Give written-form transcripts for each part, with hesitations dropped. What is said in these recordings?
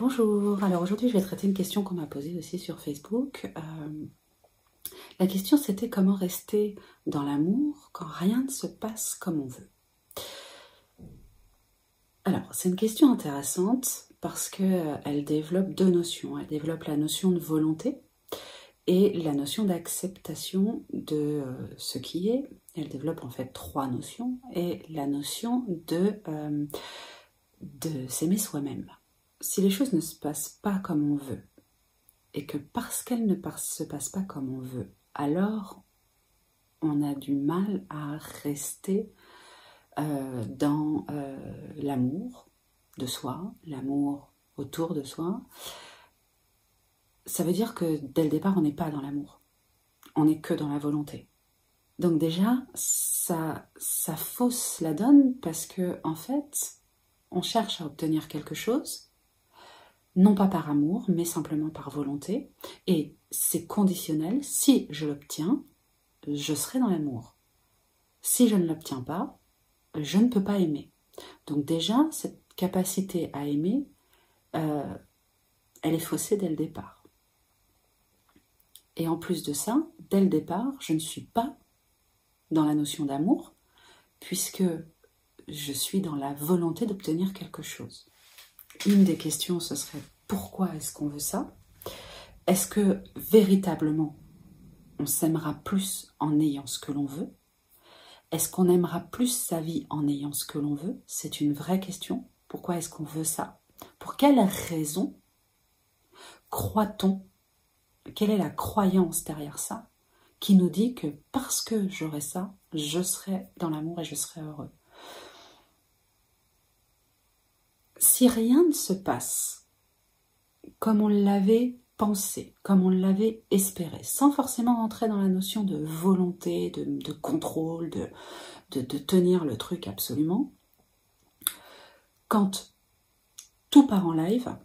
Bonjour, alors aujourd'hui je vais traiter une question qu'on m'a posée aussi sur Facebook. La question c'était comment rester dans l'amour quand rien ne se passe comme on veut. Alors c'est une question intéressante parce qu'elle développe deux notions. Elle développe la notion de volonté et la notion d'acceptation de ce qui est. Elle développe en fait trois notions et la notion de s'aimer soi-même. Si les choses ne se passent pas comme on veut, et que parce qu'elles ne se passent pas comme on veut, alors on a du mal à rester dans l'amour de soi, l'amour autour de soi, ça veut dire que dès le départ, on n'est pas dans l'amour. On n'est que dans la volonté. Donc déjà, ça fausse la donne parce que en fait, on cherche à obtenir quelque chose, non pas par amour, mais simplement par volonté. Et c'est conditionnel. Si je l'obtiens, je serai dans l'amour. Si je ne l'obtiens pas, je ne peux pas aimer. Donc déjà, cette capacité à aimer, elle est faussée dès le départ. Et en plus de ça, dès le départ, je ne suis pas dans la notion d'amour, puisque je suis dans la volonté d'obtenir quelque chose. Une des questions, ce serait pourquoi est-ce qu'on veut ça? Est-ce que véritablement on s'aimera plus en ayant ce que l'on veut? Est-ce qu'on aimera plus sa vie en ayant ce que l'on veut? C'est une vraie question. Pourquoi est-ce qu'on veut ça? Pour quelle raison croit-on? Quelle est la croyance derrière ça qui nous dit que parce que j'aurai ça, je serai dans l'amour et je serai heureux? Si rien ne se passe comme on l'avait pensé, comme on l'avait espéré, sans forcément entrer dans la notion de volonté, de contrôle, de tenir le truc absolument, quand tout part en live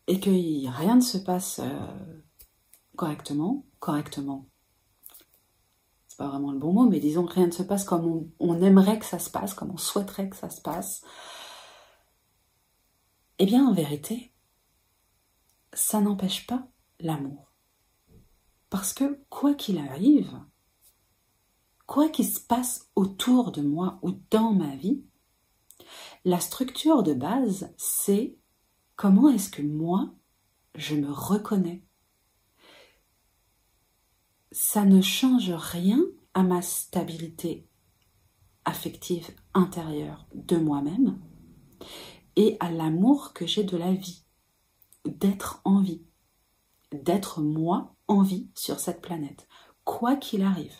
et que rien ne se passe correctement, c'est pas vraiment le bon mot, mais disons que rien ne se passe comme on aimerait que ça se passe, comme on souhaiterait que ça se passe, eh bien en vérité, ça n'empêche pas l'amour. Parce que quoi qu'il arrive, quoi qu'il se passe autour de moi ou dans ma vie, la structure de base, c'est comment est-ce que moi, je me reconnais. Ça ne change rien à ma stabilité affective intérieure de moi-même et à l'amour que j'ai de la vie, d'être en vie, d'être moi en vie sur cette planète, quoi qu'il arrive.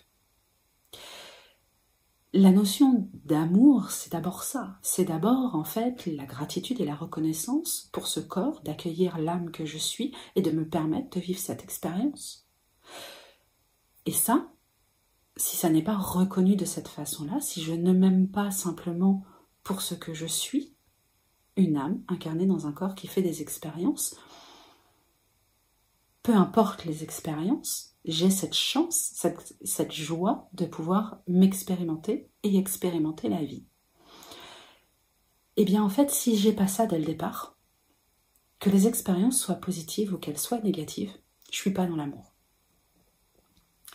La notion d'amour, c'est d'abord ça. C'est d'abord, en fait, la gratitude et la reconnaissance pour ce corps, d'accueillir l'âme que je suis et de me permettre de vivre cette expérience. Et ça, si ça n'est pas reconnu de cette façon-là, si je ne m'aime pas simplement pour ce que je suis, une âme incarnée dans un corps qui fait des expériences, peu importe les expériences, j'ai cette chance, cette joie de pouvoir m'expérimenter et expérimenter la vie. Eh bien en fait, si j'ai pas ça dès le départ, que les expériences soient positives ou qu'elles soient négatives, je suis pas dans l'amour.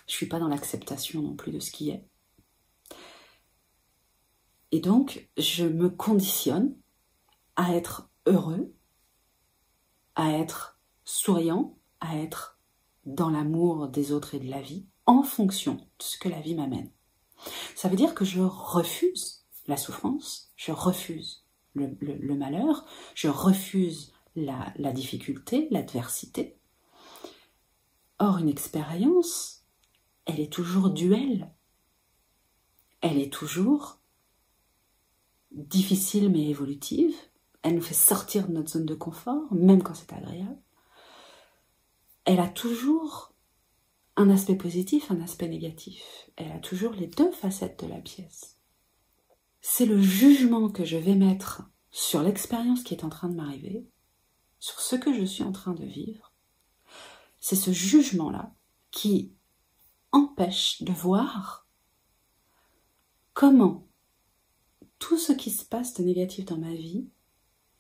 Je suis pas dans l'acceptation non plus de ce qui est. Et donc, je me conditionne à être heureux, à être souriant, à être dans l'amour des autres et de la vie, en fonction de ce que la vie m'amène. Ça veut dire que je refuse la souffrance, je refuse le malheur, je refuse la difficulté, l'adversité. Or, une expérience, elle est toujours duel. Elle est toujours difficile mais évolutive. Elle nous fait sortir de notre zone de confort, même quand c'est agréable. Elle a toujours un aspect positif, un aspect négatif. Elle a toujours les deux facettes de la pièce. C'est le jugement que je vais mettre sur l'expérience qui est en train de m'arriver, sur ce que je suis en train de vivre. C'est ce jugement-là qui empêche de voir comment tout ce qui se passe de négatif dans ma vie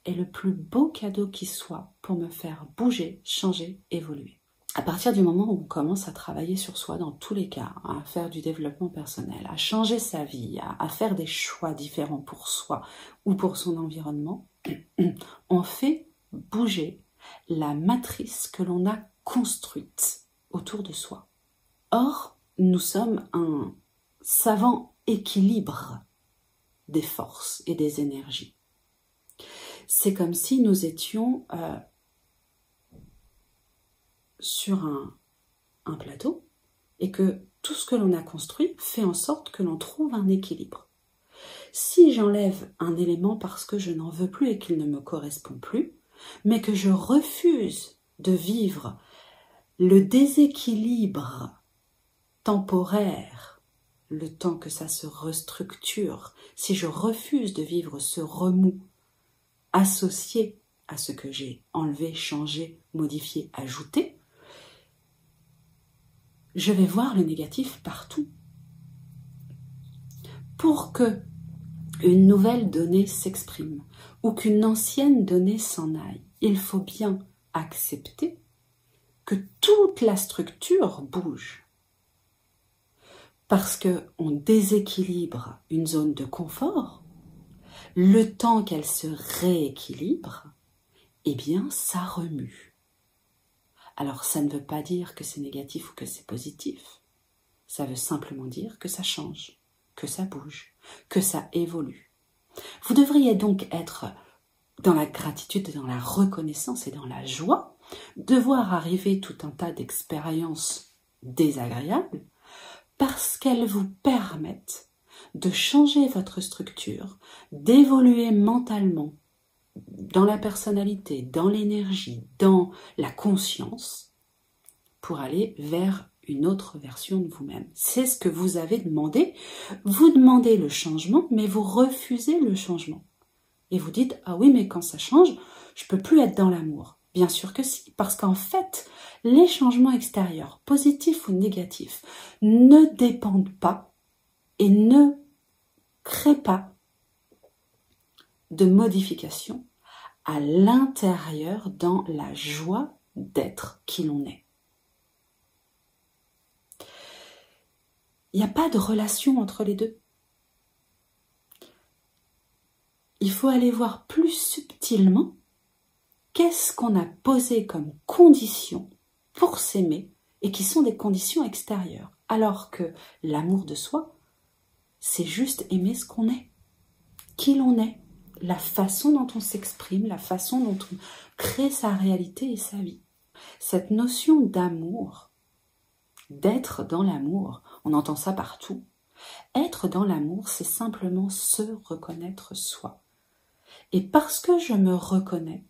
est le plus beau cadeau qui soit pour me faire bouger, changer, évoluer. À partir du moment où on commence à travailler sur soi dans tous les cas, à faire du développement personnel, à changer sa vie, à faire des choix différents pour soi ou pour son environnement, on fait bouger la matrice que l'on a construite autour de soi. Or, nous sommes un savant équilibre des forces et des énergies. C'est comme si nous étions sur un plateau et que tout ce que l'on a construit fait en sorte que l'on trouve un équilibre. Si j'enlève un élément parce que je n'en veux plus et qu'il ne me correspond plus, mais que je refuse de vivre le déséquilibre temporaire, le temps que ça se restructure, si je refuse de vivre ce remous associé à ce que j'ai enlevé, changé, modifié, ajouté, je vais voir le négatif partout. Pour que une nouvelle donnée s'exprime ou qu'une ancienne donnée s'en aille, il faut bien accepter que toute la structure bouge. Parce qu'on déséquilibre une zone de confort, le temps qu'elle se rééquilibre, eh bien ça remue. Alors ça ne veut pas dire que c'est négatif ou que c'est positif. Ça veut simplement dire que ça change, que ça bouge, que ça évolue. Vous devriez donc être dans la gratitude, dans la reconnaissance et dans la joie de voir arriver tout un tas d'expériences désagréables parce qu'elles vous permettent de changer votre structure, d'évoluer mentalement, dans la personnalité, dans l'énergie, dans la conscience, pour aller vers une autre version de vous-même. C'est ce que vous avez demandé. Vous demandez le changement, mais vous refusez le changement. Et vous dites, ah oui, mais quand ça change, je peux plus être dans l'amour. Bien sûr que si, parce qu'en fait, les changements extérieurs, positifs ou négatifs, ne dépendent pas et ne créent pas de modification à l'intérieur dans la joie d'être qui l'on est. Il n'y a pas de relation entre les deux. Il faut aller voir plus subtilement qu'est-ce qu'on a posé comme conditions pour s'aimer et qui sont des conditions extérieures. Alors que l'amour de soi, c'est juste aimer ce qu'on est, qui l'on est, la façon dont on s'exprime, la façon dont on crée sa réalité et sa vie. Cette notion d'amour, d'être dans l'amour, on entend ça partout. Être dans l'amour, c'est simplement se reconnaître soi. Et parce que je me reconnais,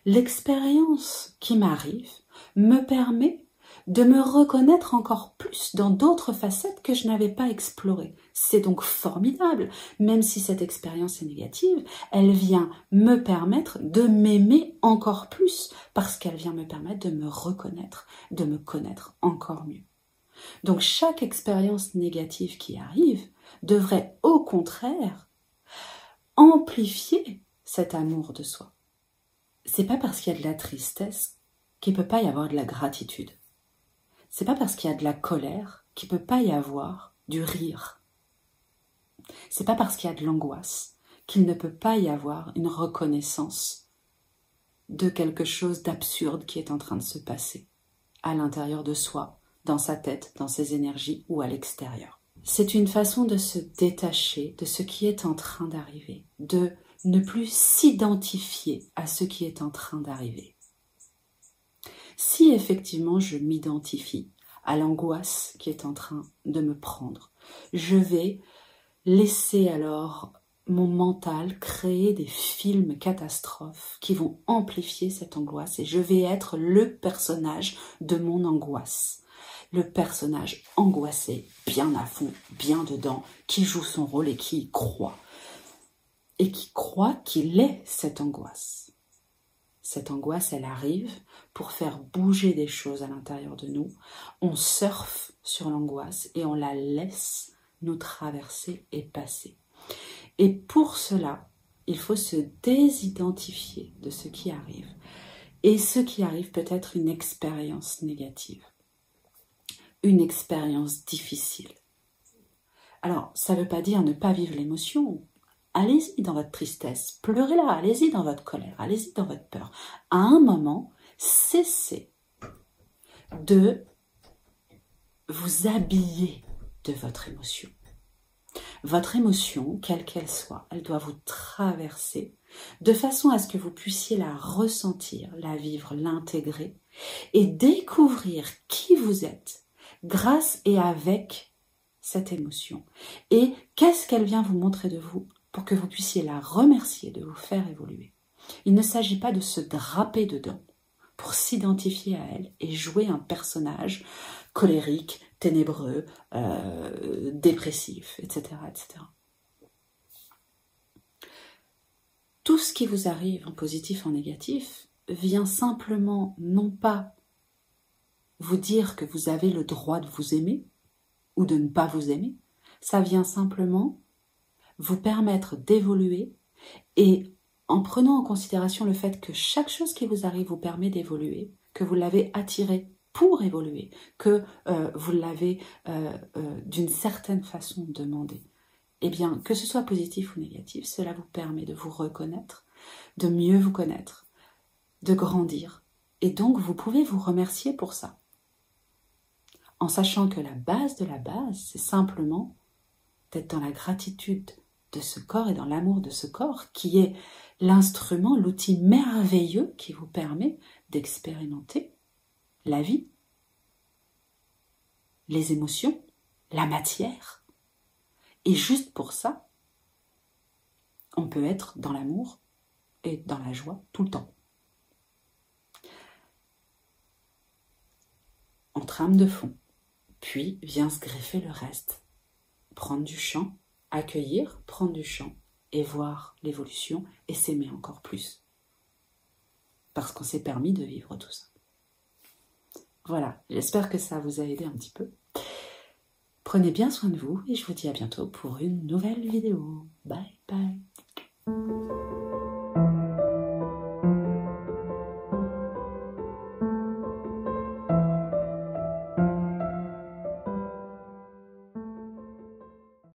l'expérience qui m'arrive me permet de me reconnaître encore plus dans d'autres facettes que je n'avais pas explorées. C'est donc formidable, même si cette expérience est négative, elle vient me permettre de m'aimer encore plus, parce qu'elle vient me permettre de me reconnaître, de me connaître encore mieux. Donc chaque expérience négative qui arrive devrait au contraire amplifier cet amour de soi. C'est pas parce qu'il y a de la tristesse qu'il ne peut pas y avoir de la gratitude. C'est pas parce qu'il y a de la colère qu'il ne peut pas y avoir du rire. C'est pas parce qu'il y a de l'angoisse qu'il ne peut pas y avoir une reconnaissance de quelque chose d'absurde qui est en train de se passer à l'intérieur de soi, dans sa tête, dans ses énergies ou à l'extérieur. C'est une façon de se détacher de ce qui est en train d'arriver, de ne plus s'identifier à ce qui est en train d'arriver. Si effectivement je m'identifie à l'angoisse qui est en train de me prendre, je vais laisser alors mon mental créer des films catastrophes qui vont amplifier cette angoisse et je vais être le personnage de mon angoisse. Le personnage angoissé, bien à fond, bien dedans, qui joue son rôle et qui y croit. Et qui croit qu'il est cette angoisse. Cette angoisse, elle arrive pour faire bouger des choses à l'intérieur de nous. On surfe sur l'angoisse et on la laisse nous traverser et passer. Et pour cela, il faut se désidentifier de ce qui arrive. Et ce qui arrive peut être une expérience négative, une expérience difficile. Alors, ça ne veut pas dire ne pas vivre l'émotion. Allez-y dans votre tristesse, pleurez-la, allez-y dans votre colère, allez-y dans votre peur. À un moment, cessez de vous habiller de votre émotion. Votre émotion, quelle qu'elle soit, elle doit vous traverser de façon à ce que vous puissiez la ressentir, la vivre, l'intégrer et découvrir qui vous êtes grâce et avec cette émotion. Et qu'est-ce qu'elle vient vous montrer de vous pour que vous puissiez la remercier de vous faire évoluer. Il ne s'agit pas de se draper dedans pour s'identifier à elle et jouer un personnage colérique, ténébreux, dépressif, etc., etc. Tout ce qui vous arrive en positif, en négatif, vient simplement non pas vous dire que vous avez le droit de vous aimer ou de ne pas vous aimer, ça vient simplement vous permettre d'évoluer et en prenant en considération le fait que chaque chose qui vous arrive vous permet d'évoluer, que vous l'avez attiré pour évoluer, que vous l'avez d'une certaine façon demandé. Eh bien, que ce soit positif ou négatif, cela vous permet de vous reconnaître, de mieux vous connaître, de grandir. Et donc, vous pouvez vous remercier pour ça. En sachant que la base de la base, c'est simplement d'être dans la gratitude de ce corps et dans l'amour de ce corps qui est l'instrument, l'outil merveilleux qui vous permet d'expérimenter la vie, les émotions, la matière. Et juste pour ça, on peut être dans l'amour et dans la joie tout le temps. En trame de fond, puis vient se greffer le reste. Prendre du champ, accueillir, prendre du champ et voir l'évolution et s'aimer encore plus. Parce qu'on s'est permis de vivre tout ça. Voilà, j'espère que ça vous a aidé un petit peu. Prenez bien soin de vous et je vous dis à bientôt pour une nouvelle vidéo. Bye!